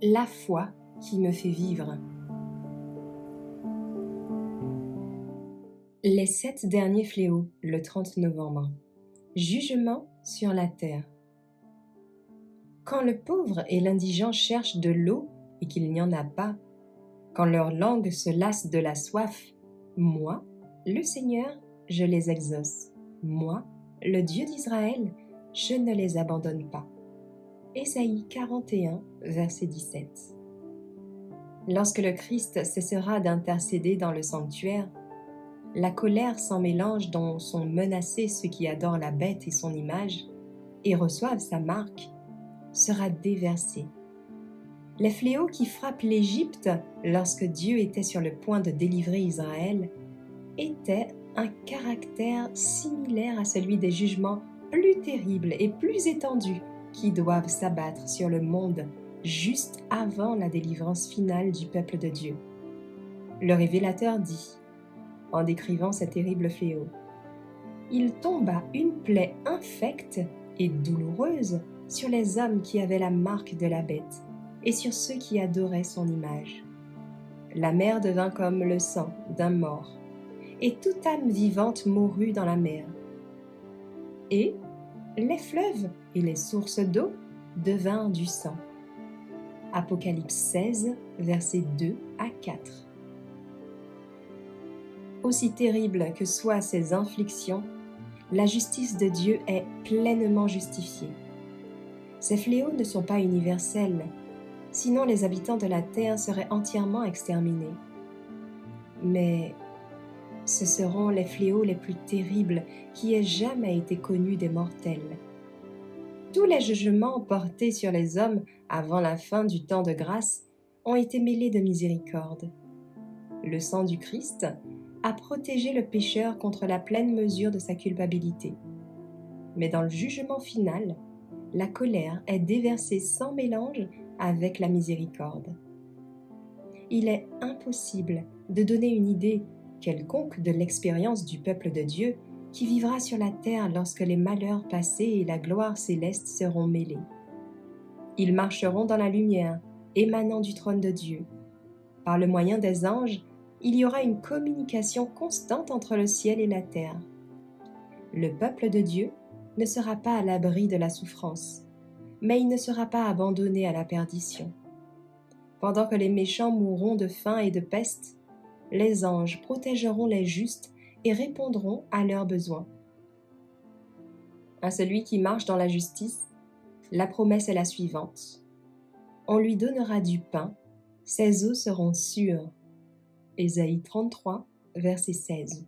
La foi qui me fait vivre. Les 7 derniers fléaux, le 30 novembre. Jugement sur la terre. Quand le pauvre et l'indigent cherchent de l'eau et qu'il n'y en a pas, quand leur langue se lasse de la soif, moi, le Seigneur, je les exauce. Moi, le Dieu d'Israël, je ne les abandonne pas. Ésaïe 41, verset 17. Lorsque le Christ cessera d'intercéder dans le sanctuaire, la colère sans mélange dont sont menacés ceux qui adorent la bête et son image et reçoivent sa marque sera déversée. Les fléaux qui frappent l'Égypte lorsque Dieu était sur le point de délivrer Israël étaient un caractère similaire à celui des jugements plus terribles et plus étendus qui doivent s'abattre sur le monde juste avant la délivrance finale du peuple de Dieu. Le révélateur dit, en décrivant ce terrible fléau, « Il tomba une plaie infecte et douloureuse sur les hommes qui avaient la marque de la bête et sur ceux qui adoraient son image. La mer devint comme le sang d'un mort, et toute âme vivante mourut dans la mer. Et les fleuves et les sources d'eau devinrent du sang. » Apocalypse 16, versets 2 à 4. Aussi terribles que soient ces inflictions, la justice de Dieu est pleinement justifiée. Ces fléaux ne sont pas universels, sinon les habitants de la terre seraient entièrement exterminés. Mais ce seront les fléaux les plus terribles qui aient jamais été connus des mortels. Tous les jugements portés sur les hommes avant la fin du temps de grâce ont été mêlés de miséricorde. Le sang du Christ a protégé le pécheur contre la pleine mesure de sa culpabilité. Mais dans le jugement final, la colère est déversée sans mélange avec la miséricorde. Il est impossible de donner une idée quelconque de l'expérience du peuple de Dieu qui vivra sur la terre lorsque les malheurs passés et la gloire céleste seront mêlés. Ils marcheront dans la lumière, émanant du trône de Dieu. Par le moyen des anges, il y aura une communication constante entre le ciel et la terre. Le peuple de Dieu ne sera pas à l'abri de la souffrance, mais il ne sera pas abandonné à la perdition. Pendant que les méchants mourront de faim et de peste, les anges protégeront les justes et répondront à leurs besoins. À celui qui marche dans la justice, la promesse est la suivante. On lui donnera du pain, ses os seront sûrs. Ésaïe 33, verset 16.